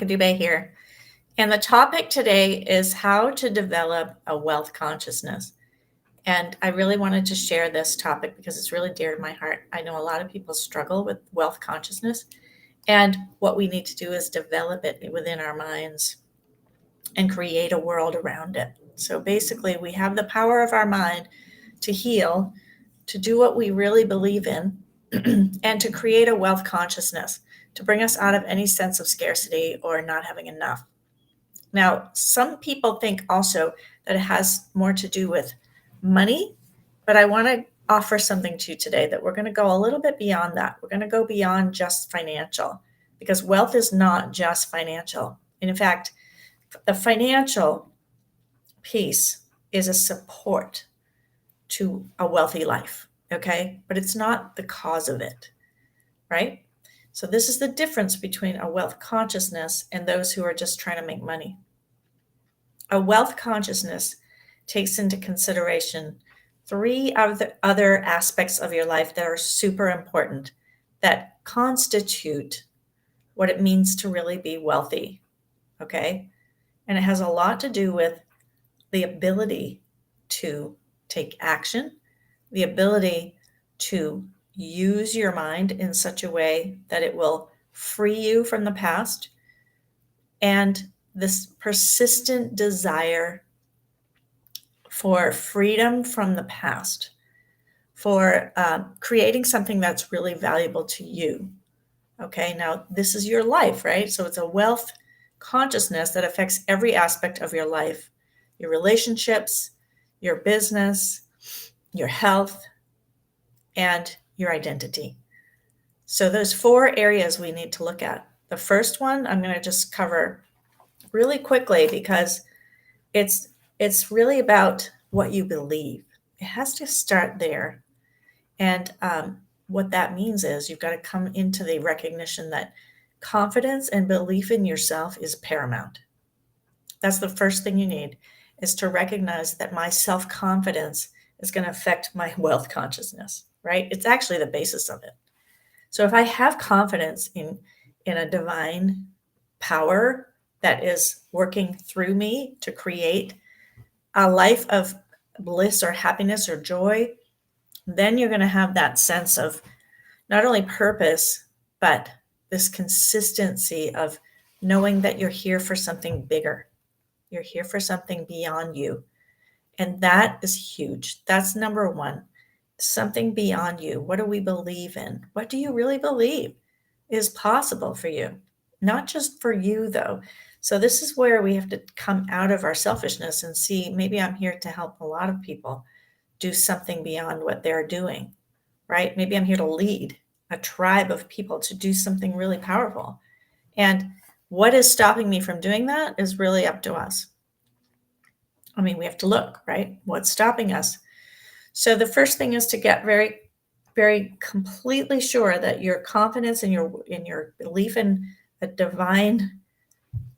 Dubay here. And the topic today is how to develop a wealth consciousness. And I really wanted to share this topic because it's really dear to my heart. I know a lot of people struggle with wealth consciousness, and what we need to do is develop it within our minds and create a world around it. So basically, we have the power of our mind to heal, to do what we really believe in, and to create a wealth consciousness to bring us out of any sense of scarcity or not having enough. Now, some people think also that it has more to do with money, but I want to offer something to you today that we're going to go a little bit beyond that. We're going to go beyond just financial because wealth is not just financial. And in fact, the financial piece is a support to a wealthy life, okay? But it's not the cause of it, right? So, this is the difference between a wealth consciousness and those who are just trying to make money. A wealth consciousness takes into consideration three other aspects of your life that are super important that constitute what it means to really be wealthy, okay? And it has a lot to do with the ability to take action, the ability to use your mind in such a way that it will free you from the past, and this persistent desire for freedom from the past, for creating something that's really valuable to you. Okay, now this is your life, right? So it's a wealth consciousness that affects every aspect of your life, your relationships, your business, your health, and your identity. So those four areas we need to look at. The first one I'm going to just cover really quickly because it's really about what you believe. It has to start there. And what that means is you've got to come into the recognition that confidence and belief in yourself is paramount. That's the first thing you need, is to recognize that my self-confidence is going to affect my wealth consciousness, right? It's actually the basis of it. So if I have confidence in a divine power that is working through me to create a life of bliss or happiness or joy, then you're going to have that sense of not only purpose, but this consistency of knowing that you're here for something bigger. You're here for something beyond you. And that is huge. That's number one. Something beyond you. What do we believe in? What do you really believe is possible for you? Not just for you, though. So, this is where we have to come out of our selfishness and see maybe I'm here to help a lot of people do something beyond what they're doing, right? Maybe I'm here to lead a tribe of people to do something really powerful. And what is stopping me from doing that is really up to us. I mean, we have to look, right? What's stopping us? So the first thing is to get very, very completely sure that your confidence and your belief in a divine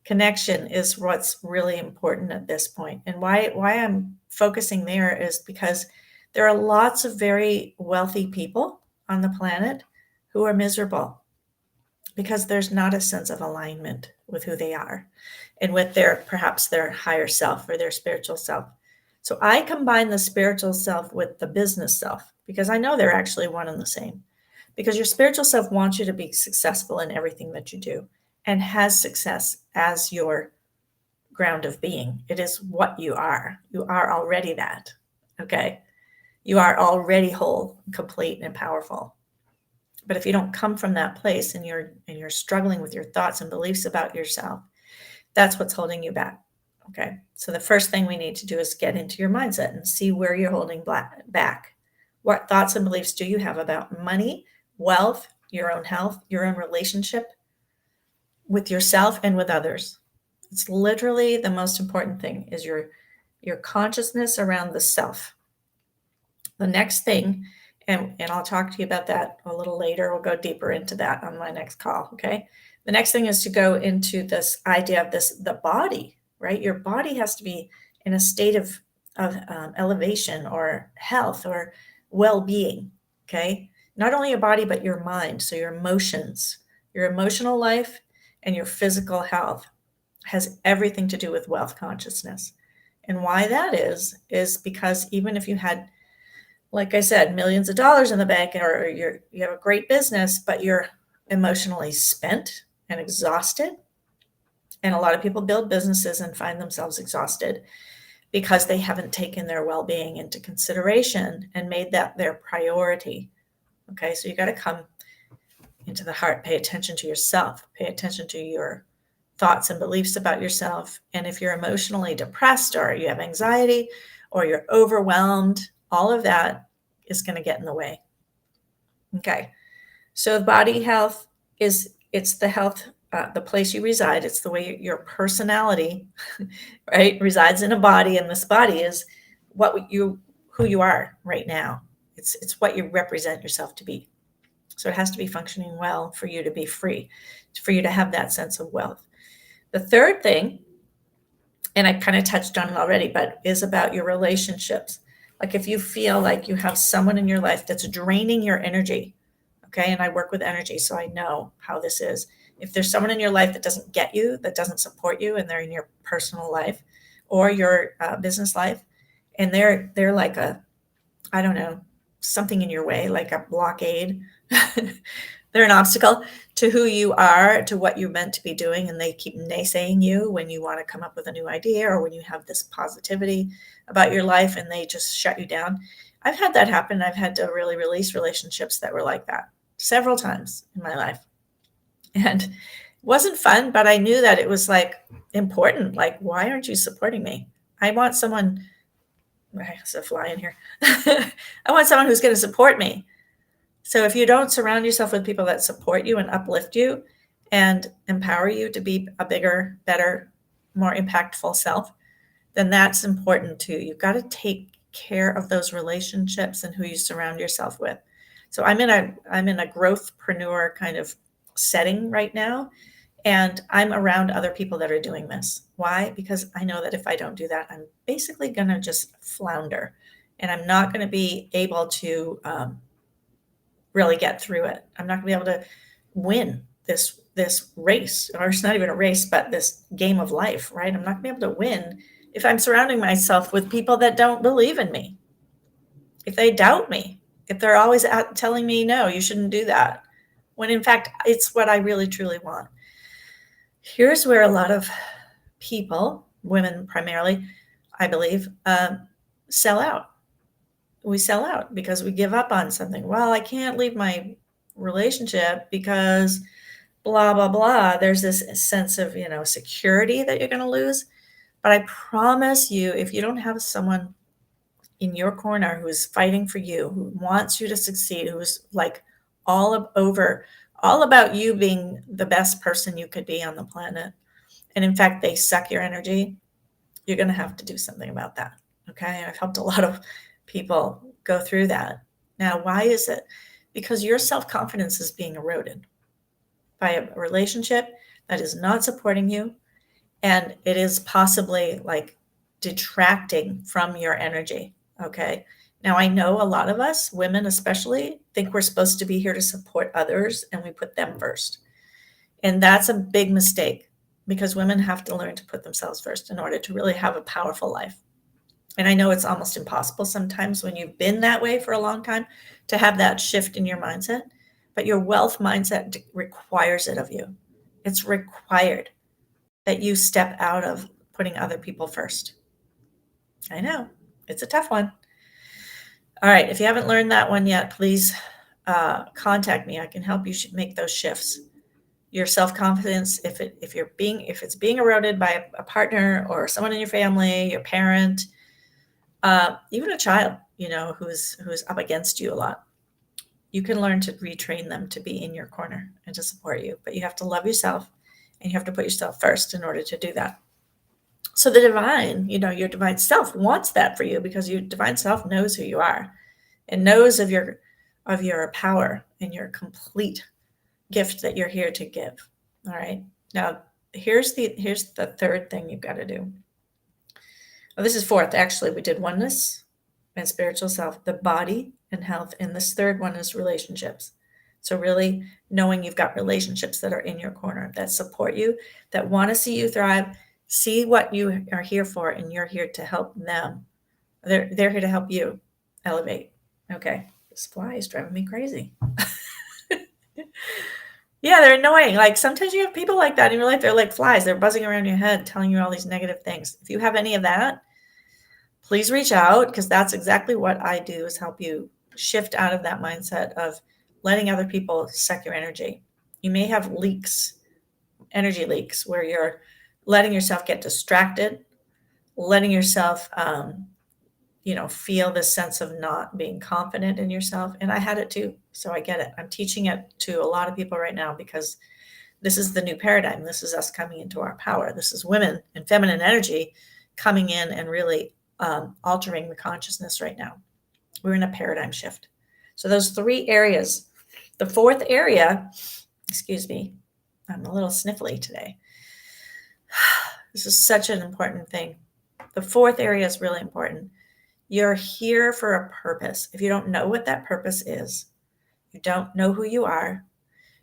connection is what's really important at this point. And why I'm focusing there is because there are lots of very wealthy people on the planet who are miserable because there's not a sense of alignment with who they are and with perhaps their higher self or their spiritual self. So I combine the spiritual self with the business self because I know they're actually one and the same. Because your spiritual self wants you to be successful in everything that you do and has success as your ground of being. It is what you are. You are already that. Okay. You are already whole, complete, and powerful. But if you don't come from that place and you're struggling with your thoughts and beliefs about yourself, that's what's holding you back. Okay. So the first thing we need to do is get into your mindset and see where you're holding back. What thoughts and beliefs do you have about money, wealth, your own health, your own relationship with yourself and with others? It's literally the most important thing is your consciousness around the self. The next thing, and I'll talk to you about that a little later. We'll go deeper into that on my next call. Okay. The next thing is to go into this idea of the body, right? Your body has to be in a state of elevation or health or well-being. Okay. Not only your body, but your mind. So your emotions, your emotional life and your physical health has everything to do with wealth consciousness. And why that is because even if you had, like I said, millions of dollars in the bank, or you have a great business, but you're emotionally spent and exhausted, and a lot of people build businesses and find themselves exhausted because they haven't taken their well-being into consideration and made that their priority. Okay, so you got to come into the heart, pay attention to yourself, pay attention to your thoughts and beliefs about yourself. And if you're emotionally depressed, or you have anxiety, or you're overwhelmed, all of that is going to get in the way. Okay, so body health it's the health, the place you reside. It's the way your personality, right, resides in a body, and this body is who you are right now. It's what you represent yourself to be. So it has to be functioning well for you to be free, for you to have that sense of wealth. The third thing, and I kind of touched on it already, but is about your relationships. Like if you feel like you have someone in your life that's draining your energy, okay, and I work with energy, so I know how this is. If there's someone in your life that doesn't get you, that doesn't support you, and they're in your personal life or your business life, and they're like a, I don't know, something in your way, like a blockade. They're an obstacle to who you are, to what you're meant to be doing, and they keep naysaying you when you want to come up with a new idea, or when you have this positivity about your life, and they just shut you down. I've had that happen. I've had to really release relationships that were like that several times in my life. And it wasn't fun, but I knew that it was like important. Like, why aren't you supporting me? I want someone, there's a fly in here. I want someone who's going to support me. So if you don't surround yourself with people that support you and uplift you and empower you to be a bigger, better, more impactful self, then that's important too. You've got to take care of those relationships and who you surround yourself with. So I'm in a growthpreneur kind of setting right now, and I'm around other people that are doing this. Why? Because I know that if I don't do that, I'm basically going to just flounder, and I'm not going to be able to really get through it. I'm not going to be able to win this race, or it's not even a race, but this game of life, right? I'm not going to be able to win if I'm surrounding myself with people that don't believe in me, if they doubt me, if they're always out telling me, no, you shouldn't do that, when in fact, it's what I really truly want. Here's where a lot of people, women primarily, I believe, sell out. We sell out because we give up on something. Well, I can't leave my relationship because blah, blah, blah. There's this sense of, security that you're going to lose. But I promise you, if you don't have someone in your corner who's fighting for you, who wants you to succeed, who's like all about you being the best person you could be on the planet, and in fact, they suck your energy, you're going to have to do something about that. Okay. I've helped a lot of people go through that. Now, why is it? Because your self-confidence is being eroded by a relationship that is not supporting you, and it is possibly like detracting from your energy. Okay. Now, I know a lot of us, women especially, think we're supposed to be here to support others, and we put them first. And that's a big mistake, because women have to learn to put themselves first in order to really have a powerful life. And I know it's almost impossible sometimes when you've been that way for a long time to have that shift in your mindset, but your wealth mindset requires it of you. It's required that you step out of putting other people first. I know, it's a tough one. All right, if you haven't learned that one yet, please contact me. I can help you make those shifts. Your self-confidence, if it's being eroded by a partner or someone in your family, your parent, even a child, who's up against you a lot, you can learn to retrain them to be in your corner and to support you. But you have to love yourself, and you have to put yourself first in order to do that. So the divine, your divine self wants that for you, because your divine self knows who you are and knows of your power and your complete gift that you're here to give. All right. Now, here's the third thing you've got to do. Well, this is fourth. Actually, we did oneness and spiritual self, the body and health, and this third one is relationships. So really knowing you've got relationships that are in your corner, that support you, that want to see you thrive, see what you are here for, and you're here to help them. They're here to help you elevate. Okay. This fly is driving me crazy. Yeah, they're annoying. Like sometimes you have people like that in your life. They're like flies. They're buzzing around your head, telling you all these negative things. If you have any of that, please reach out, because that's exactly what I do, is help you shift out of that mindset of letting other people suck your energy. You may have leaks, energy leaks, where you're letting yourself get distracted, letting yourself, feel this sense of not being confident in yourself. And I had it too. So I get it. I'm teaching it to a lot of people right now, because this is the new paradigm. This is us coming into our power. This is women and feminine energy coming in and really altering the consciousness right now. We're in a paradigm shift. So those 3 areas. The 4th area, excuse me, I'm a little sniffly today. This is such an important thing. The 4th area is really important. You're here for a purpose. If you don't know what that purpose is, you don't know who you are,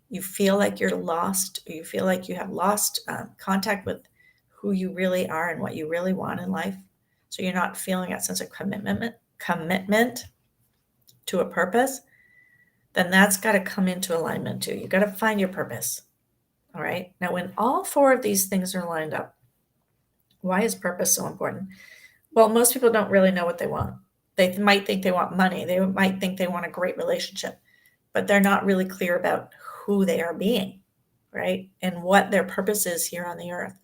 you feel like you're lost, or you feel like you have lost contact with who you really are and what you really want in life, so you're not feeling that sense of commitment to a purpose, then that's got to come into alignment too. You got to find your purpose. All right. Now, when all 4 of these things are lined up, why is purpose so important? Well, most people don't really know what they want. They might think they want money. They might think they want a great relationship, but they're not really clear about who they are being, right? And what their purpose is here on the earth.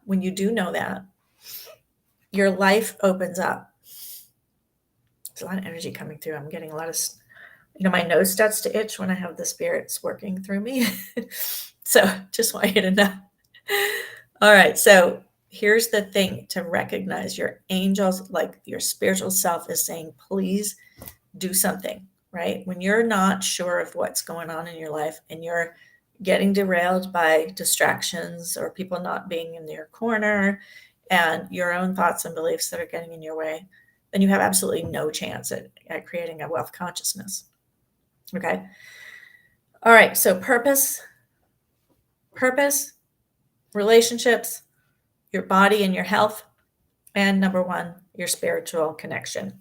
When you do know that, your life opens up. There's a lot of energy coming through. I'm getting a lot of, my nose starts to itch when I have the spirits working through me. So just want you to know. All right. So here's the thing to recognize: your angels, like your spiritual self, is saying, please do something, right? When you're not sure of what's going on in your life and you're getting derailed by distractions or people not being in your corner and your own thoughts and beliefs that are getting in your way, then you have absolutely no chance at creating a wealth consciousness. Okay. All right. So purpose, relationships, your body and your health, and number 1, your spiritual connection.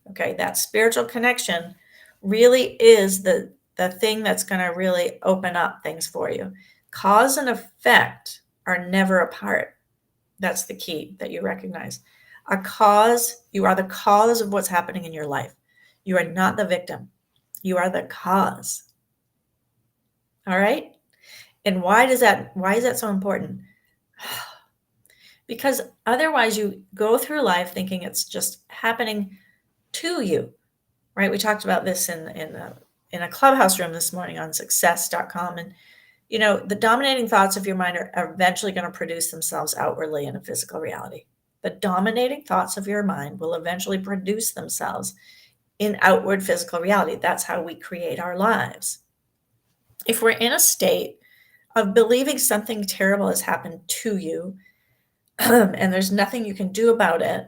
Okay. That spiritual connection really is the thing that's going to really open up things for you. Cause and effect are never apart. That's the key that you recognize. A cause, you are the cause of what's happening in your life. You are not the victim. You are the cause. All right? And why is that so important? Because otherwise you go through life thinking it's just happening to you, right? We talked about this in a clubhouse room this morning on success.com. And, the dominating thoughts of your mind are eventually going to produce themselves outwardly in a physical reality. The dominating thoughts of your mind will eventually produce themselves in outward physical reality. That's how we create our lives. If we're in a state of believing something terrible has happened to you, and there's nothing you can do about it,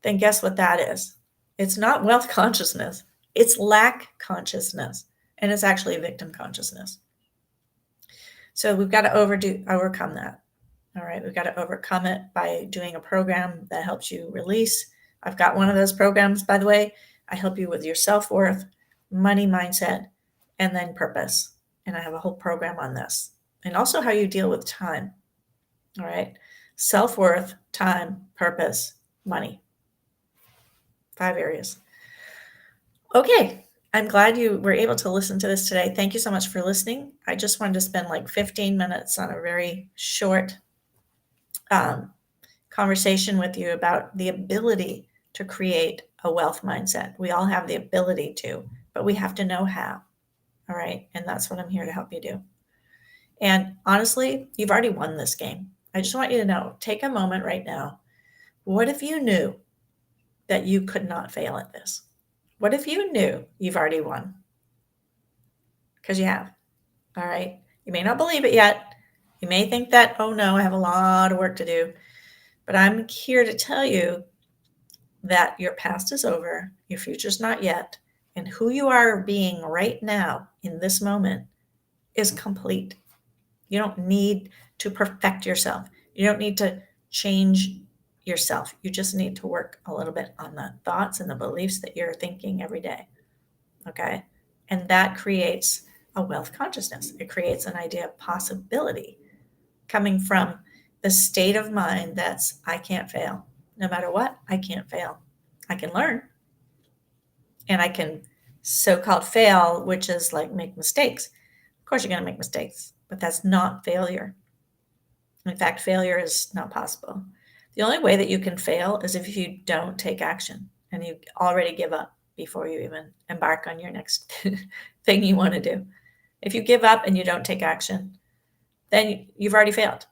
then guess what that is? It's not wealth consciousness. It's lack consciousness. And it's actually victim consciousness. So we've got to overcome that. All right. We've got to overcome it by doing a program that helps you release. I've got one of those programs, by the way. I help you with your self-worth, money mindset, and then purpose. And I have a whole program on this. And also how you deal with time. All right. Self-worth, time, purpose, money. 5 areas. Okay. I'm glad you were able to listen to this today. Thank you so much for listening. I just wanted to spend like 15 minutes on a very short conversation with you about the ability to create a wealth mindset. We all have the ability to, but we have to know how. All right. And that's what I'm here to help you do. And honestly, you've already won this game. I just want you to know, take a moment right now. What if you knew that you could not fail at this? What if you knew you've already won? Because you have. All right. You may not believe it yet. You may think that, oh no, I have a lot of work to do. But I'm here to tell you that your past is over. Your future's not yet. And who you are being right now in this moment is complete. You don't need to perfect yourself. You don't need to change yourself. You just need to work a little bit on the thoughts and the beliefs that you're thinking every day. Okay. And that creates a wealth consciousness. It creates an idea of possibility coming from the state of mind that's, I can't fail. No matter what, I can't fail. I can learn and I can so called fail, which is like make mistakes. Of course, you're going to make mistakes, but that's not failure. In fact, failure is not possible. The only way that you can fail is if you don't take action and you already give up before you even embark on your next thing you want to do. If you give up and you don't take action, then you've already failed.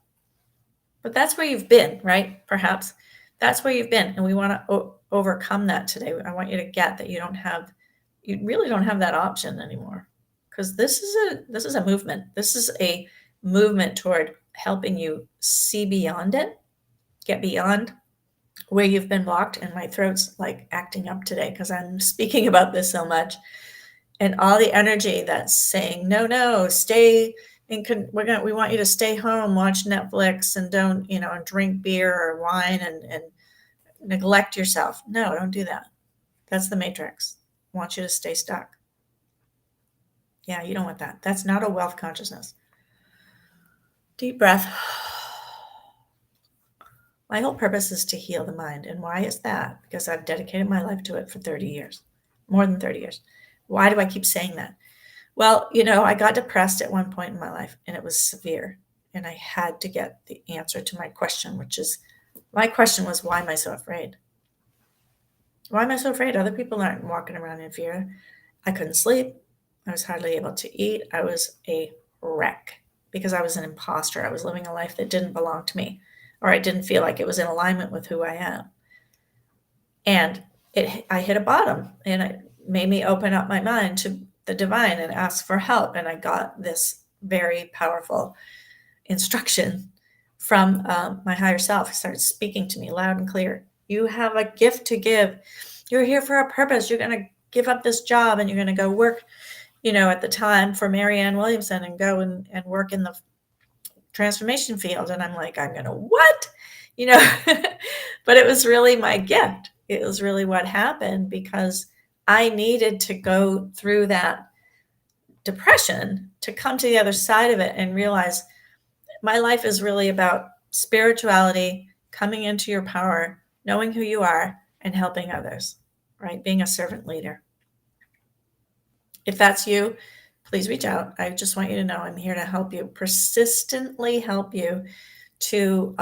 But that's where you've been, right? Perhaps that's where you've been. And we want to overcome that today. I want you to get that you really don't have that option anymore. Because this is a movement. This is a movement toward helping you see beyond it, get beyond where you've been blocked. And my throat's like acting up today because I'm speaking about this so much. And all the energy that's saying, no, stay we want you to stay home, watch Netflix, and don't, and drink beer or wine and neglect yourself. No, don't do that. That's the matrix. I want you to stay stuck. Yeah, you don't want that. That's not a wealth consciousness. Deep breath. My whole purpose is to heal the mind. And why is that? Because I've dedicated my life to it for 30 years, more than 30 years. Why do I keep saying that? Well, I got depressed at one point in my life and it was severe. And I had to get the answer to my question, my question was, why am I so afraid? Why am I so afraid? Other people aren't walking around in fear. I couldn't sleep. I was hardly able to eat. I was a wreck because I was an imposter. I was living a life that didn't belong to me, or I didn't feel like it was in alignment with who I am. And I hit a bottom, and it made me open up my mind to the divine and ask for help. And I got this very powerful instruction from my higher self. It started speaking to me loud and clear. You have a gift to give. You're here for a purpose. You're going to give up this job and you're going to go work, at the time for Marianne Williamson and go and work in the transformation field. And I'm like, I'm going to what? But it was really my gift. It was really what happened because I needed to go through that depression to come to the other side of it and realize my life is really about spirituality, coming into your power, knowing who you are, and helping others, right? Being a servant leader. If that's you, please reach out. I just want you to know I'm here to help you, persistently help you to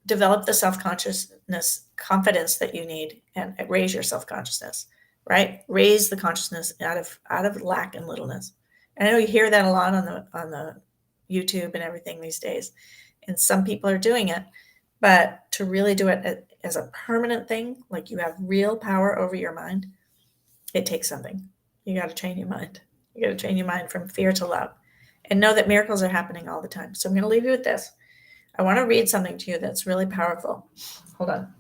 develop the self-consciousness, confidence that you need, and raise your self-consciousness, right? Raise the consciousness out of lack and littleness. And I know you hear that a lot on the YouTube and everything these days, and some people are doing it, but to really do it as a permanent thing, like you have real power over your mind, it takes something. You got to train your mind. You got to train your mind from fear to love, and know that miracles are happening all the time. So I'm going to leave you with this. I want to read something to you that's really powerful. Hold on.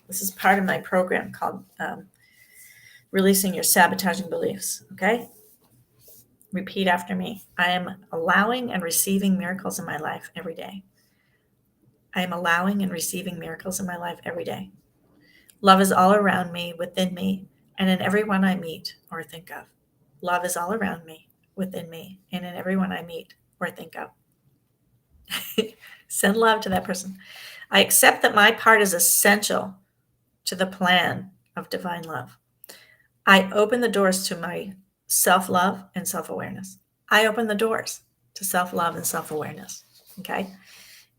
This is part of my program called Releasing Your Sabotaging Beliefs. Okay? Repeat after me. I am allowing and receiving miracles in my life every day. I am allowing and receiving miracles in my life every day. Love is all around me, within me, and in everyone I meet or think of. Love is all around me, within me, and in everyone I meet or think of. Send love to that person. I accept that my part is essential to the plan of divine love. I open the doors to my self-love and self-awareness. I open the doors to self-love and self-awareness. Okay.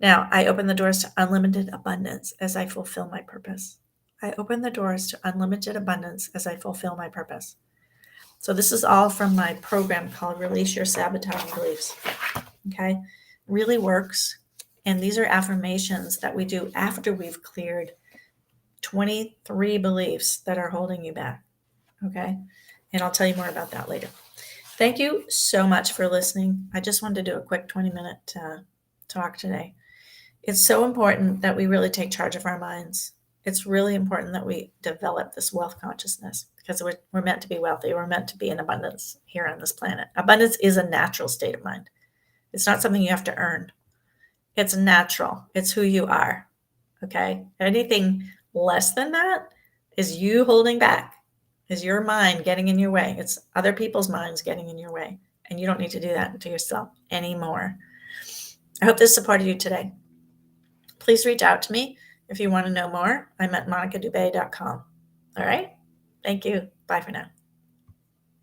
Now I open the doors to unlimited abundance as I fulfill my purpose. I open the doors to unlimited abundance as I fulfill my purpose. So this is all from my program called Release Your Sabotaging Beliefs. Okay. Really works. And these are affirmations that we do after we've cleared 23 beliefs that are holding you back. Okay. And I'll tell you more about that later. Thank you so much for listening. I just wanted to do a quick 20-minute talk today. It's so important that we really take charge of our minds. It's really important that we develop this wealth consciousness because we're meant to be wealthy. We're meant to be in abundance here on this planet. Abundance is a natural state of mind. It's not something you have to earn. It's natural. It's who you are. Okay. Anything less than that is you holding back, is your mind getting in your way. It's other people's minds getting in your way. And you don't need to do that to yourself anymore. I hope this supported you today. Please reach out to me if you want to know more. I'm at monicadubay.com. All right. Thank you. Bye for now.